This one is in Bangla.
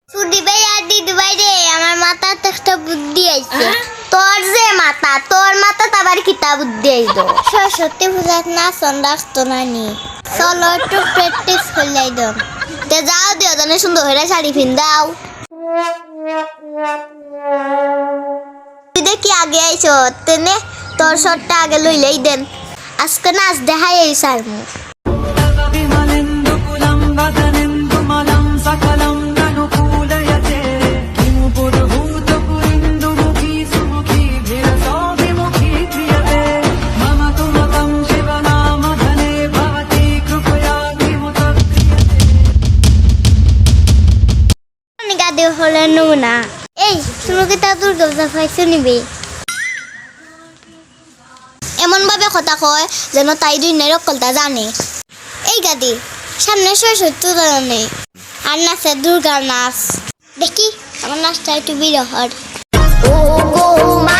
সুদি ভাই আর দিদি ভাই রে আমার মাথাতে একটা বুদ্ধি আইছে। তোর যে মাথা তোর মাথা আবার কিতা বুদ্ধি আইলো। সরস্বতী পূজাত নাচন রাখতো নানি, চলো একটু প্র্যাকটিস করলাই দাও। তে যাও দিও জানে সুন্দর হয়ে শাড়ি পিন দাও। তুই দেখি আগে আইছো তেনে তোর শটটা আগে লইলেই দেন। আজকে নাচ দেখাই এই সারমু। হলে না এই তুমি কি তা দুর্গা পূজা পাইছো নিবি? এমন ভাবে কথা কয় যেন তাই দুই নেরকলটা জানে। এই গাদি সামনে সরস্বতী পূজা নেই আর নাচে দুর্গা নাচ। দেখি আমার নাচটা একটু বিরহর। ও গো মা